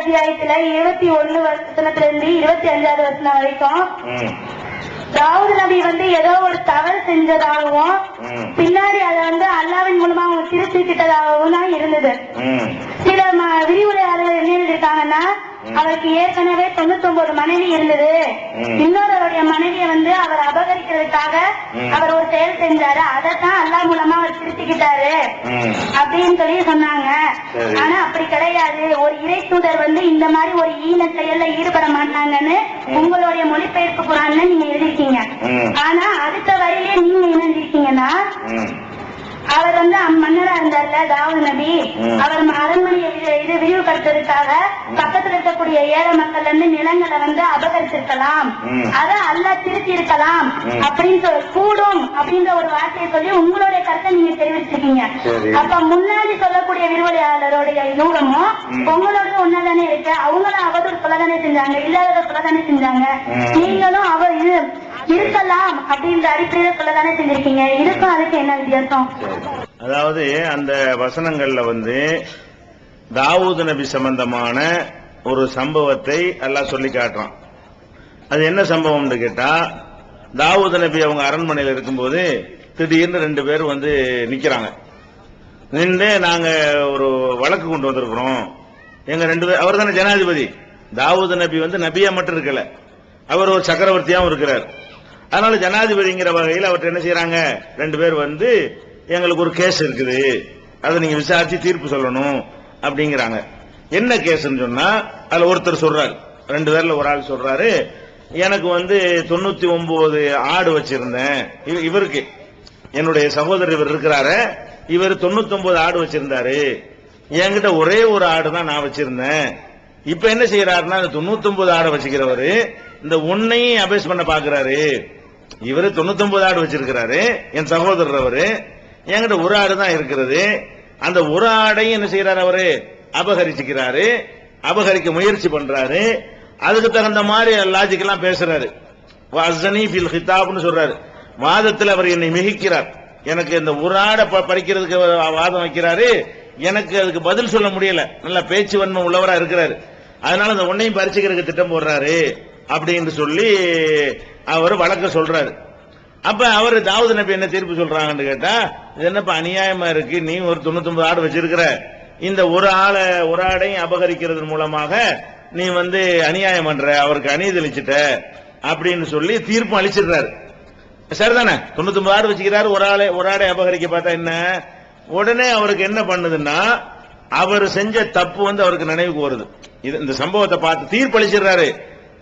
அத்தியாயத்துல 21 வசனத்துல இருந்து 25வது வசனம் வரைக்கும் தாவூது நபி ஏதோ ஒரு தவறு செஞ்சதாகவும் பின்னாடி அதை அல்லாவின் மூலமா அவங்க திருத்திக்கிட்டதாகவும் தான் இருந்தது. சில விரிவுரையாளர்கள் என்ன எழுதியிருக்காங்கன்னா, அவருக்கு ஏற்கனவே 99 மனைவி இருந்தது, இன்னொருவருடைய மனைவியை அவர் அபகரிக்கிறதுக்காக அவர் ஒரு செயல் செஞ்சாரு, அதைத்தான் அல்லா மூலமா அவர் திருத்திக்கிட்டாரு அப்படின்னு சொல்லி சொன்னாங்க. ஆனா அப்படி கிடையாது. ஒரு இறை தூதர் இந்த மாதிரி ஒரு ஈன செயல்ல ஈடுபட மாட்டாங்கன்னு உங்களுடைய மொழிபெயர்ப்பு குரான்ல நீங்க எழுதிருக்கீங்க. ஆனா அடுத்த வரையிலே நீங்க என்ன எழுதிருக்கீங்கன்னா, அவர் மன்னரா இருந்தார்ல தாவூது நபி, அவர் அரண்மனையை விரிவுபடுத்துறதுக்காக பக்கத்துல இருக்கக்கூடிய ஏழை மக்கள் நிலங்களை அபகரிச்சிருக்கலாம், அதை அல்லாஹ் திருத்தி இருக்கலாம் அப்படின்னு சொல்லி கூடும் அப்படின்ற ஒரு வார்த்தையை சொல்லி உங்களுடைய கருத்தை நீங்க தெரிவிச்சிருக்கீங்க. அப்ப முன்னாடி சொல்லக்கூடிய விரிவுரையாளருடைய தூரமும் உங்களோட ஒன்னாதானே இருக்கு. அவங்களும் அவதூறு சொல்லதானே செஞ்சாங்க, இல்லாத சொல்லதானே செஞ்சாங்க. நீங்களும் அவர் இருக்கலாம் அப்படின்ற அடிப்படையில சொல்லதானே செஞ்சிருக்கீங்க. இதுக்கும் அதுக்கு என்ன வித்தியாசம்? அதாவது அந்த வசனங்கள்ல தாவூது நபி சம்பந்தமான ஒரு சம்பவத்தை அல்லாஹ் சொல்லி காட்டுறான். அது என்ன சம்பவம்னு கேட்டா, தாவூது நபி அவங்க அரண்மனையில் இருக்கும்போது திடீர்னு 2 பேர் நிக்கிறாங்க. நின்று நாங்க ஒரு வழக்கு கொண்டு வந்திருக்கிறோம், எங்க 2 பேர், அவர் தானே ஜனாதிபதி. தாவூது நபி நபியா மட்டும் இருக்கல, அவர் ஒரு சக்கரவர்த்தியாவும் இருக்கிறார். அதனால ஜனாதிபதிங்கிற வகையில் அவர்கிட்ட என்ன செய்யறாங்க, 2 பேர் எங்களுக்கு ஒரு கேஸ் இருக்குது, அதை நீங்க விசாரிச்சு தீர்ப்பு சொல்லணும் அப்படிங்கிறாங்க. என்ன கேஸ்ன்னு சொன்னா, அதுல ஒருத்தர் சொல்றாரு, 2 பேர்ல ஒரு ஆள் சொல்றாரு, எனக்கு 99 ஆடு வச்சிருந்தேன். இவருக்கு என்னுடைய சகோதரர் இவர் இருக்கிறாரு, இவர் 99 ஆடு வச்சிருந்தாரு, என்கிட்ட ஒரே ஒரு ஆடு தான் நான் வச்சிருந்தேன். இப்ப என்ன செய்யறாருன்னா, 99 ஆடு வச்சுக்கிறவரு இந்த ஒன்னையும் அபேஸ் பண்ண பாக்குறாரு. இவரு 99 ஆடு வச்சிருக்கிறாரு, என் சகோதரர் அவரு, என்கிட்ட ஒரு ஆடு தான் இருக்கிறது. அந்த ஒரு ஆடையும் என்ன செய்யறாரு, அவரு அபகரிச்சுக்கிறாரு, அபகரிக்க முயற்சி பண்றாரு. அதுக்கு தகுந்த மாதிரி லாஜிக் எல்லாம் பேசுறாரு. சொல்றாரு, வாதத்தில் அவர் என்னை மிகிக்கிறார். எனக்கு இந்த ஒரு ஆடை பறிக்கிறதுக்கு வாதம் வைக்கிறாரு, எனக்கு அதுக்கு பதில் சொல்ல முடியல. நல்ல பேச்சு வன்மை உள்ளவரா இருக்கிறாரு, அதனால அந்த ஒன்னையும் பறிச்சுக்கிறதுக்கு திட்டம் போடுறாரு அப்படின்னு சொல்லி அவர் வழக்க சொல்றாரு. அப்ப அவர் தாவூது நபி என்ன தீர்ப்பு சொல்றாங்கன்னு கேட்டா, இது என்னப்பா அநியாயமா இருக்கு, நீ ஒரு 99 ஆடு வச்சிருக்கிற, இந்த ஒரு ஆடையும் அபகரிக்கிறது மூலமாக நீ அநியாயம் பண்ற, அவருக்கு அநீதி அளிச்சிட்ட அப்படின்னு சொல்லி தீர்ப்பு அளிச்சிடுறாரு. சரிதானே, 99 ஆடு வச்சுக்கிறாரு, ஒரு ஆடை அபகரிக்க பார்த்தா என்ன, உடனே அவருக்கு என்ன பண்ணுதுன்னா, அவர் செஞ்ச தப்பு அவருக்கு நினைவுக்கு வருது. இந்த சம்பவத்தை பார்த்து தீர்ப்பு அளிச்சிடுறாரு.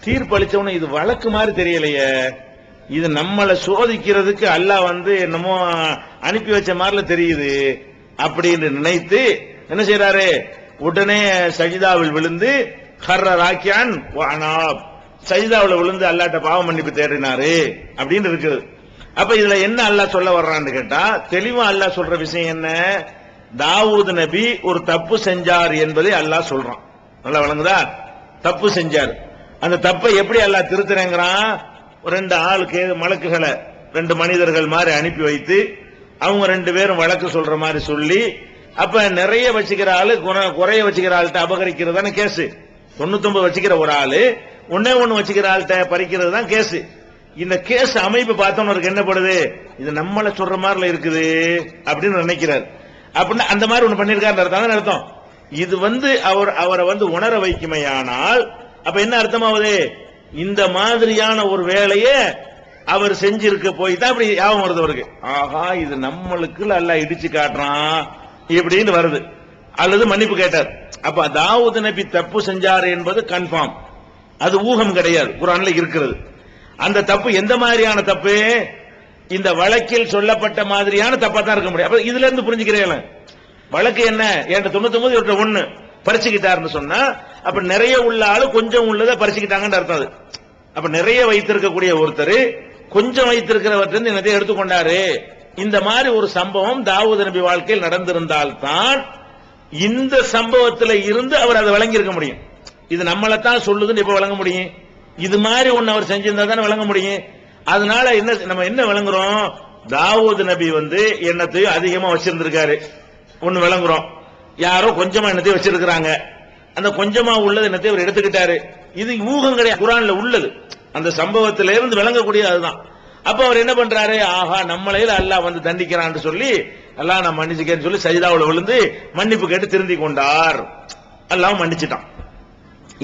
தீர்ப்பு அளிச்சவனு இது வழக்கு மாதிரி தெரியலையே, இது நம்மளை சோதிக்கிறதுக்கு அல்லாஹ் என்னமோ அனுப்பி வச்ச மாதிரில தெரியுது அப்படின்னு நினைத்து என்ன செய்யறாரு, உடனே சஜிதாவில் விழுந்து ஹர்ராக்கியான் சஜிதாவில் விழுந்து அல்லாஹ்ட்ட பாவ மன்னிப்பு தேடினாரு அப்படின்னு இருக்குது. அப்ப இதுல என்ன அல்லாஹ் சொல்ல வர்றான்னு கேட்டா, தெளிவா அல்லாஹ் சொல்ற விஷயம் என்ன, தாவூது நபி ஒரு தப்பு செஞ்சார் என்பதை அல்லாஹ் சொல்றான். நல்லா வழங்குதா, தப்பு செஞ்சார். அந்த தப்பை எப்படி அல்லாஹ் திருத்துறேங்கிறான், 2 ஆளுக்கு மலக்குகளை 2 மனிதர்கள் மாதிரி அனுப்பி வைத்து அவங்க 2 பேரும் வழக்கு சொல்ற மாதிரி சொல்லி, அப்ப நிறைய வச்சுக்கிற ஆளு குறைய வச்சுக்கிற ஆள்கிட்ட அபகரிக்கிறது தானே கேஸ். 99 வச்சுக்கிற ஒரு ஆளு ஒன்னே ஒண்ணு வச்சுக்கிற ஆள்கிட்ட பறிக்கிறது தான் கேஸ். இந்த கேஸ் அமைப்பு பார்த்தவனுக்கு என்ன படுது, இது நம்மள சொல்ற மாதிரில இருக்குது அப்படின்னு நினைக்கிறார். அப்படின்னா அந்த மாதிரி ஒண்ணு பண்ணிருக்காரு அர்த்தம். இது அவரை உணர வைக்குமையானால் அப்ப என்ன அர்த்தமாவது, இந்த மாதிரியான ஒரு வேலையை அவர் செஞ்சிருக்க போய் தான் இப்படி யாபம் வருது அவருக்கு. ஆஹா, இது நம்மளுக்கு அல்லாஹ் இடிச்சு காட்டுறான் இப்படின்னு வருது. அல்லது மன்னிப்பு கேட்டார். அப்ப தாவூது நபி தப்பு செஞ்சார் என்பது கன்ஃபார்ம், அது ஊகம் கிடையாது, குர்ஆன்ல இருக்கிறது. அந்த தப்பு எந்த மாதிரியான தப்பு, இந்த வழக்கில் சொல்லப்பட்ட மாதிரியான தப்பா தான் இருக்க முடியும். அப்ப இதுல இருந்து புரிஞ்சுக்கிறேன், வழக்கு என்ன, என்கிட்ட 99 இவர்கிட்ட 1 பறிச்சுக்கிட்டாருன்னு சொன்னா, அப்ப நிறைய உள்ள ஆளு கொஞ்சம் உள்ளதை பறிச்சுக்கிட்டாங்கன்னு அர்த்தம். அப்ப நிறைய வைத்திருக்கக்கூடிய ஒருத்தர் கொஞ்சம் வைத்திருக்கிறவற்றிலிருந்து என்னதை எடுத்துக்கொண்டாரு. இந்த மாதிரி ஒரு சம்பவம் தாவூது நபி வாழ்க்கையில் நடந்திருந்தால்தான் இந்த சம்பவத்தில் இருந்து அவர் அதை வழங்கி இருக்க முடியும். இது நம்மளைத்தான் சொல்லுதுன்னு இப்ப வழங்க முடியும். இது மாதிரி ஒன்னு அவர் செஞ்சிருந்தா தானே வழங்க முடியும். அதனால நம்ம என்ன விளங்குறோம், தாவூது நபி எண்ணத்தையும் அதிகமா வச்சிருந்திருக்காரு ஒன்னு விளங்குறோம். யாரோ கொஞ்சமா எண்ணத்தையும் வச்சிருக்கிறாங்க, அந்த கொஞ்சமா உள்ளது என்னத்தை அவர் எடுத்துக்கிட்டாரு. இது ஊகம் கிடையாது, குர்ஆன்ல உள்ளது, அந்த சம்பவத்தில இருந்து விளங்கக்கூடிய அதுதான். அப்ப அவர் என்ன பண்றாரு, ஆஹா நம்மளையில அல்லாஹ் வந்து தண்டிக்கிறான்னு சொல்லி அல்லாஹ் நான் மன்னிச்சுக்கேன்னு சொல்லி சஜிதாவுல விழுந்து மன்னிப்பு கேட்டு திருந்தி கொண்டார். அல்லாஹ் மன்னிச்சிட்டான்.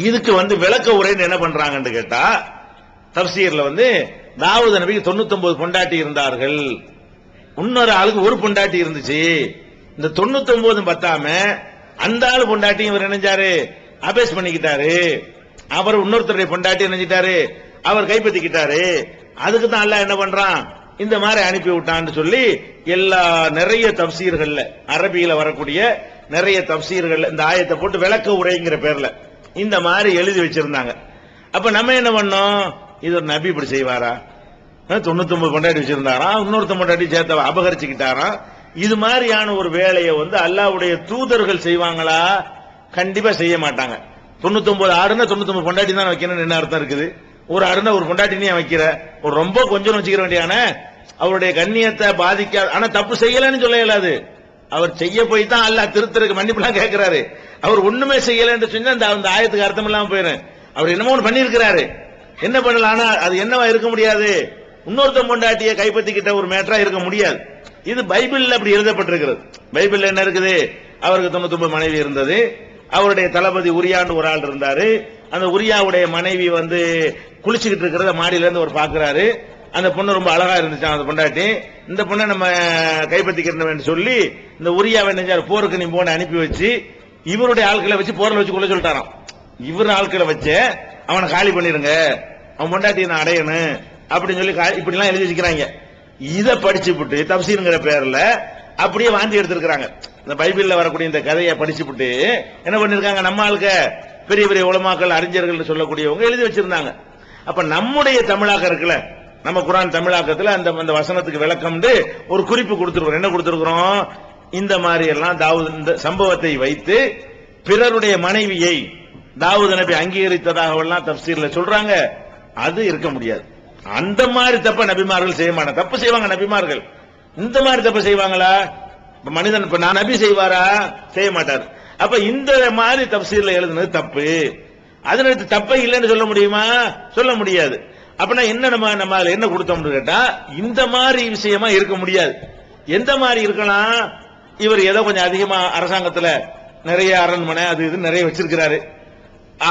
இதுக்கு வந்து விளக்க உரைன்னு என்ன பண்றாங்கன்னு கேட்டா, தஃப்சீர்ல வந்து தாவூத் நபிக்கு 99 பொண்டாட்டி இருந்தார்கள், இன்னொரு ஆளுக்கு ஒரு பொண்டாட்டி இருந்துச்சு. இந்த 99 பத்தாம அந்த ஆளு பொண்டாட்டியும் இவர் நினைஞ்சாரு அபேஸ் பண்ணிக்கிட்டாரு. அவர் இன்னொருத்தருடைய பொண்டாட்டி நினைச்சிட்டாரு, அவர் கைப்பற்றிக்கிட்டாரு. அதுக்கு தான் அல்லாஹ் என்ன பண்றான், இந்த மாதிரி அனுப்பி விட்டான்னு சொல்லி எல்லா நிறைய தஃப்சீர்கள்ல அரபியில வரக்கூடிய நிறைய தஃப்சீர்கள்ல இந்த ஆயத்தை போட்டு விளக்க உரைங்கிற பேர்ல இந்த மாதிரி எழுதி வச்சிருந்தாங்க. அப்ப நம்ம என்ன பண்ணோம், இது ஒரு நபி இப்படி செய்வாரா, 99 பொண்டாட்டி வச்சிருந்தாரா, இன்னொருத்த பொண்டாட்டி சேர்த்த அபகரிச்சுக்கிட்டாரா, இது மாதிரியான ஒரு வேலையை வந்து அல்லாஹ்வுடைய தூதர்கள் செய்வாங்களா? கண்டிப்பா செய்ய மாட்டாங்க. 99 ஆடுனா 99 பொண்டாட்டி தான் வைக்கணும்னு என்ன அர்த்தம் இருக்குது? ஒரு ஆடுனா ஒரு பொண்டாட்டி நீ வைக்கிற, ஒரு ரொம்ப கொஞ்சம் வச்சுக்கிற வேண்டியான அவருடைய கண்ணியத்தை பாதிக்காது. ஆனா தப்பு செய்யலன்னு சொல்ல இயலாது, அவர் செய்ய போய் தான் அல்லாஹ் திருத்தருக்கு மன்னிப்புலாம் கேட்கிறாரு. அவர் ஒண்ணுமே செய்யலன்னு சொன்னா அந்த ஆயத்துக்கு அர்த்தம் இல்லாம போயிடும். அவர் என்னமோ ஒன்று பண்ணியிருக்கிறாரு, என்ன பண்ணலாம், ஆனா அது என்னவா இருக்க முடியாது, இன்னொருத்த பொண்டாட்டியை கைப்பற்றிக்கிட்ட ஒரு மேட்டரா இருக்க முடியாது. இது பைபிள்ல அப்படி எழுதப்பட்டிருக்கிறது. பைபிள்ல என்ன இருக்குது, அவருக்கு 99 மனைவி இருந்தது, அவருடைய தளபதி உரியான்னு ஒரு ஆள் இருந்தாரு. அந்த உரியாவுடைய மனைவி வந்து குளிச்சுக்கிட்டு இருக்கிறத மாடியில இருந்து அவர் பாக்குறாரு. அந்த பொண்ணு ரொம்ப அழகா இருந்துச்சான் அந்த பொண்டாட்டி. இந்த பொண்ணை நம்ம கைப்பற்றிக்கிறோம் சொல்லி இந்த உரியாவை நெஞ்சார் போருக்கு நீ போன அனுப்பி வச்சு இவருடைய ஆட்களை வச்சு போரில் வச்சு கொள்ள சொல்லிட்டாராம். இவர் ஆட்களை வச்சு அவனை காலி பண்ணிருங்க, அவன் பொண்டாட்டியை நான் அடையணும் அப்படின்னு சொல்லி இப்படி எல்லாம் எழுதி வச்சுக்கிறாங்க. இதை படிச்சு விட்டு தப்சீருங்கிற பேர்ல அப்படியே வாந்தி எடுத்திருக்கிறாங்க. இந்த பைபிள்ல வரக்கூடிய இந்த கதையை படிச்சு விட்டு என்ன பண்ணிருக்காங்க, நம்ம ஆளுக்க பெரிய பெரிய உலமாக்கள் அறிஞர்கள் சொல்லக்கூடியவங்க எழுதி வச்சிருந்தாங்க. அப்ப நம்முடைய தமிழாக்கம் இருக்குல்ல, நம்ம குர்ஆன் தமிழாக்கத்துல அந்த வசனத்துக்கு விளக்கம் ஒரு குறிப்பு கொடுத்திருக்கிறோம். என்ன கொடுத்திருக்கிறோம், இந்த மாதிரி எல்லாம் தாவூத் இந்த சம்பவத்தை வைத்து பிறருடைய மனைவியை தாவூத் நபி அங்கீகரித்ததாக எல்லாம் தஃப்சீர்ல சொல்றாங்க. அது இருக்க முடியாது. அந்த மாதிரி தப்ப நபிமார்கள் செய்ய மாட்டாங்க. தப்பு செய்வாங்க நபிமார்கள், இந்த மாதிரி தப்பு செய்வாங்களா? மனிதன் இப்ப நான் நபி செய்வாரா? செய்ய மாட்டார். அப்ப இந்த மாதிரி தஃப்சீர்ல எழுதுனது தப்பு. அதற்கு தப்பை இல்லைன்னு சொல்ல முடியுமா? சொல்ல முடியாது. அப்படின்னா என்ன நம்ம என்ன கொடுத்தோம்னு கேட்டா, இந்த மாதிரி விஷயமா இருக்க முடியாது. எந்த மாதிரி இருக்கலாம், இவர் ஏதோ கொஞ்சம் அதிகமா அரசாங்கத்துல நிறைய அரண்மனை அது இது நிறைய வச்சிருக்கிறாரு.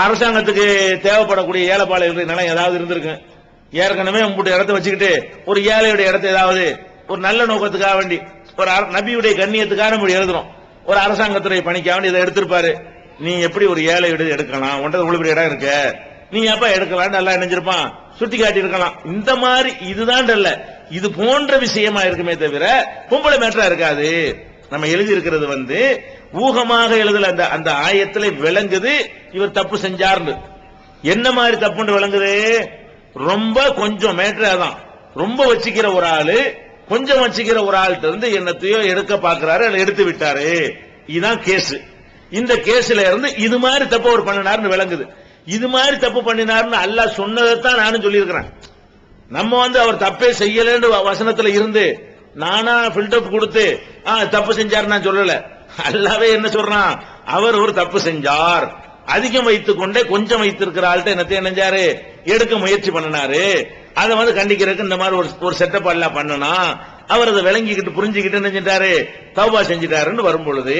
அரசாங்கத்துக்கு தேவைப்படக்கூடிய ஏழைப்பாளைய நிலம் ஏதாவது இருந்திருக்கு. ஏற்கனவே உங்களுடைய இடத்தை வச்சுக்கிட்டு ஒரு ஏழையுடைய இடத்தை ஏதாவது ஒரு நல்ல நோக்கத்துக்காக வேண்டி ஒரு நபியுடைய கண்ணியத்துக்காக நம்ம எழுதுறோம். ஒரு அரசாங்கத்துறை பணிக்காக வேண்டி இதை எடுத்திருப்பாரு. நீ எப்படி ஒரு ஏழை வீடு எடுக்கலாம், ஒன்றது உள்ள இடம் இருக்க, நீ எப்ப எடுக்கலாம் நல்லா நினைஞ்சிருப்பான், சுட்டி காட்டி இருக்கலாம். இந்த மாதிரி இதுதான் இல்ல, இது போன்ற விஷயமா இருக்குமே தவிர பொம்பளை மேட்டரா இருக்காது. நம்ம எழுதி இருக்கிறது வந்து ஊகமாக எழுதல. அந்த ஆயத்துல விளங்குது இவர் தப்பு செஞ்சார்னு. என்ன மாதிரி தப்புன்னு விளங்குது, ரொம்ப கொஞ்சம் மேட்டரா தான், ரொம்ப வச்சுக்கிற ஒரு ஆளு கொஞ்சம் வச்சுக்கிற ஒரு ஆள்கிட்ட இருந்து என்னத்தையோ எடுக்க பாக்குறாரு, எடுத்து விட்டாரு. இதுதான் கேஸ். இந்த கேஸ்ல இருந்து இது மாதிரி தப்பு அவர் பண்ணினார்னு விளங்குது. இது மாதிரி தப்பு பண்ணினார்னு அல்லாஹ் சொன்னதைத்தான் நானும் சொல்லியிருக்கிறேன். நம்ம வந்து அவர் தப்பே செய்யலன்னு வசனத்துல இருந்து நானா பில்டப் கொடுத்து தப்பு செஞ்சார் நான் சொல்லல. அல்லாவே என்ன சொல்றான், அவர் ஒரு தப்பு செஞ்சார், அதிகம் வைத்துக் கொண்டே கொஞ்சம் வைத்திருக்கிற ஆள்கிட்ட என்னத்தை நினைஞ்சாரு எடுக்க முயற்சி பண்ணினாரு. அதை வந்து கண்டிக்கிறதுக்கு இந்த மாதிரி ஒரு செட்டப் எல்லாம் பண்ணனா அவர் அதை விளங்கிக்கிட்டு புரிஞ்சுக்கிட்டு நினைச்சிட்டாரு, தௌபா செஞ்சிட்டாருன்னு வரும் பொழுது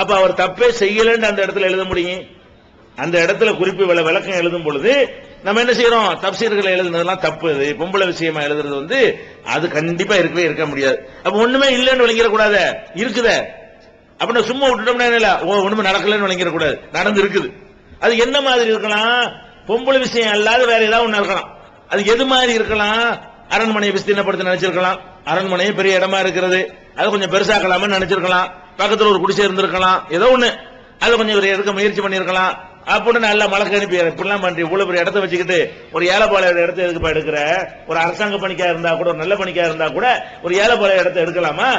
அப்ப அவர் தப்பே செய்யலன்னு அந்த இடத்துல எழுத முடியும். அந்த இடத்துல குறிப்பு விளக்கம் எழுதும் பொழுது நம்ம என்ன செய்யறோம், தப்சீர்கள் எழுதுனதெல்லாம் தப்பு. அது பொம்பளை விஷயமா எழுதுறது வந்து அது கண்டிப்பா இருக்கவே இருக்க முடியாது. அப்ப ஒண்ணுமே இல்லைன்னு விளங்கிடக்கூடாது, இருக்குத அப்படின்னா சும்மா விட்டுட்டோம்னா ஒண்ணுமே நடக்கலன்னு விளங்கிடக்கூடாது, நடந்து இருக்குது. அது என்ன மாதிரி இருக்கலாம், பொம்பளை விஷயம் அல்லாத வேற ஏதாவது ஒண்ணு இருக்கலாம். அது எது மாதிரி இருக்கலாம், அரண்மனையை விஸ்தீர்ணப்படுத்த நினைச்சிருக்கலாம், அரண்மனையை பெரிய இடமா இருக்கிறது அதை கொஞ்சம் பெருசாக்கலாம்னு நினைச்சிருக்கலாம், பக்கத்துல ஒரு குடிசை இருந்திருக்கலாம், ஏதோ ஒண்ணு அதை கொஞ்சம் எடுக்க முயற்சி பண்ணிருக்கலாம். அப்படின்னு நல்லா மலக்கு அனுப்பி இப்படிலாம் பண்றீங்க, இவ்வளவு பெரிய இடத்த வச்சுக்கிட்டு ஒரு ஏழைப்பாளைய இடத்த எதுக்கு எடுக்கிற, ஒரு அரசாங்க பணிக்கா இருந்தா கூட ஒரு நல்ல பணிக்கா இருந்தா கூட ஒரு ஏழைப்பாளைய இடத்தை எடுக்கலாமா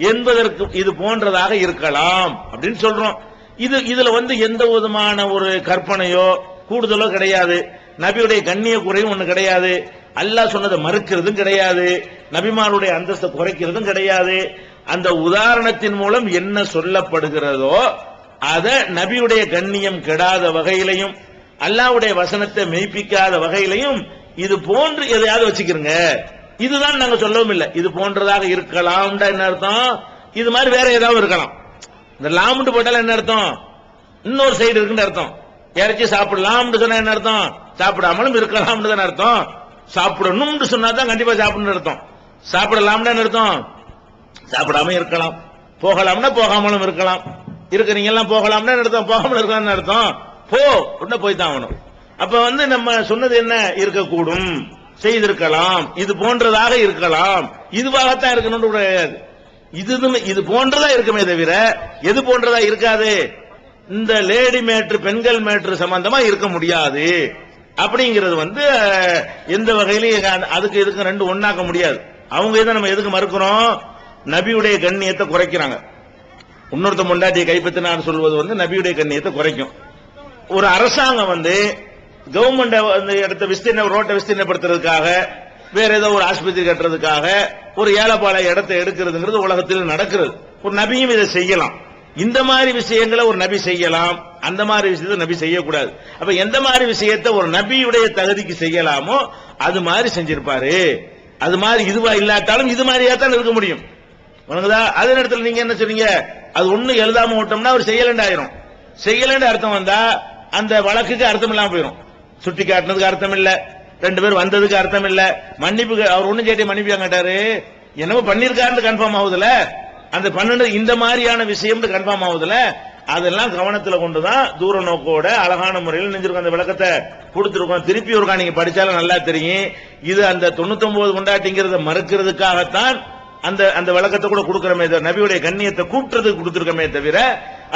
என்பதற்கு இது போன்றதாக இருக்கலாம் அப்படின்னு சொல்றோம். இதுல வந்து எந்த விதமான ஒரு கற்பனையோ கூடுதலோ கிடையாது. நபியுடைய கண்ணிய குறையும் ஒண்ணு கிடையாது, அல்லாஹ் சொன்னதை மறுக்கிறதும் கிடையாது, நபிமாருடைய அந்தஸ்தை குறைக்கிறதும் கிடையாது. அந்த உதாரணத்தின் மூலம் என்ன சொல்லப்படுகிறதோ அத நபியுடைய கண்ணியம் கெடாத வகையிலையும் அல்லாஹ்வுடைய வசனத்தை மெய்ப்பிக்காத வகையிலையும் இது போன்று எதையாவது வச்சுக்கிறங்க. இதுதான் நாங்க சொல்லவும் இல்லை. இது போன்றதாக இருக்கலாம் என்ன அர்த்தம்? இது மாதிரி வேற ஏதாவது இருக்கலாம். இந்த லாம்னு போட்டால என்ன அர்த்தம்? இன்னொரு சைடு இருக்குன்னு அர்த்தம். இறைச்சி சாப்பிடலாம்னு சொன்னா என்ன அர்த்தம்? சாப்பிடாமலும் இருக்கலாம்னு தான் அர்த்தம். சாப்பிடணும்னு சொன்னா தான் கண்டிப்பா சாப்பிடணும் அர்த்தம். சாப்பிடலாம்னு அர்த்தம் சாப்பிடாம இருக்கலாம், போகலாம்னா போகாமலும் இருக்கலாம். இருக்கிறீங்க எல்லாம் போகலாம்னா அர்த்தம், போகாமலும் இருக்கலாம்னு அர்த்தம். போ உடனே போய் தான் ஆகணும். அப்ப நம்ம சொன்னது என்ன? இருக்கக்கூடும், செய்திருக்கலாம், இது போன்றதாக இருக்கலாம், இதுவாகத்தான் இருக்கணும் கிடையாது. இது போன்றதா இருக்குமே தவிர எது போன்றதா இருக்காது. இந்த லேடி மேட்ரு, பெண்கள் மேட்ரு சம்பந்தமா இருக்க முடியாது. அப்படிங்கிறது எந்த வகையிலும் அதுக்கு இதுக்கு ரெண்டு ஒண்ணாக்க முடியாது. அவங்க இதை நம்ம எதுக்கு மறுக்கிறோம்? நபியுடைய கண்ணியத்தை குறைக்கிறாங்க. இன்னொருத்த முண்டாட்டியை கைப்பற்றினார் சொல்வது நபியுடைய கண்ணியத்தை குறைக்கும். ஒரு அரசாங்கம் கவர்மெண்ட் இடத்த விஸ்தீர்ண ரோட்டை விஸ்தீர்ணப்படுத்துறதுக்காக, வேற ஏதோ ஒரு ஆஸ்பத்திரி கட்டுறதுக்காக ஒரு ஏழைப்பாளைய இடத்தை எடுக்கிறதுங்கிறது உலகத்தில் நடக்கிறது. ஒரு நபியும் இதை செய்யலாம். இந்த மாதிரி விஷயங்களை ஒரு நபி செய்யலாம், அந்த மாதிரி விஷயத்தை நபி செய்யக்கூடாது. அப்ப எந்த மாதிரி விஷயத்தை ஒரு நபியுடைய தகுதிக்கு செய்யலாமோ அது மாதிரி செஞ்சிருப்பாரு. அது மாதிரி இதுவா இல்லாட்டாலும் இது மாதிரியா தான் இருக்க முடியும். அதே நேரத்தில் நீங்க என்ன சொன்னீங்க? அது ஒண்ணு எழுதாம விட்டோம்னா அவர் செய்யலண்டு ஆயிரும். செய்யலண்டு அர்த்தம் வந்தா அந்த வழக்குக்கு அர்த்தம் இல்லாம போயிடும். சுட்டி காட்டினதுக்கு அர்த்தம் இல்ல, ரெண்டு பேர் வந்ததுக்கு அர்த்தம் இல்ல, மன்னிப்பு அவர் ஒண்ணு கேட்டு மன்னிப்பு கேட்டாரு, என்னவோ பண்ணிருக்காருன்னு கன்ஃபார்ம் ஆகுதுல, அந்த பன்னெண்டு இந்த மாதிரியான விஷயம் கன்ஃபார்ம் ஆகுதுல, அதெல்லாம் கவனத்துல கொண்டுதான் தூர நோக்கோட அழகான முறையில் நெஞ்சிருக்கோம். அந்த விளக்கத்தை கொடுத்திருக்கோம். திருப்பி ஒருக்கா நீங்க படிச்சாலும் நல்லா தெரியும். இது அந்த 99 கொண்டாட்டிங்கிறத மறுக்கிறதுக்காகத்தான் அந்த விளக்கத்தை கூட கொடுக்கிறமே, நபியுடைய கண்ணியத்தை கூப்பிட்டதுக்கு கொடுத்திருக்கமே தவிர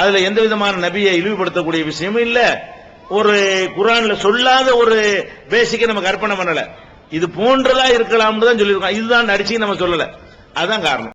அதுல எந்த விதமான நபியை இழிவுபடுத்தக்கூடிய விஷயமும் இல்ல. ஒரு குர்ஆன்ல சொல்லாத ஒரு பேசிக்க நம்ம கற்பனை பண்ணல. இது போன்றதா இருக்கலாம்னு தான் சொல்லியிருக்கோம். இதுதான் அடிச்சு நம்ம சொல்லல. அதான் காரணம்.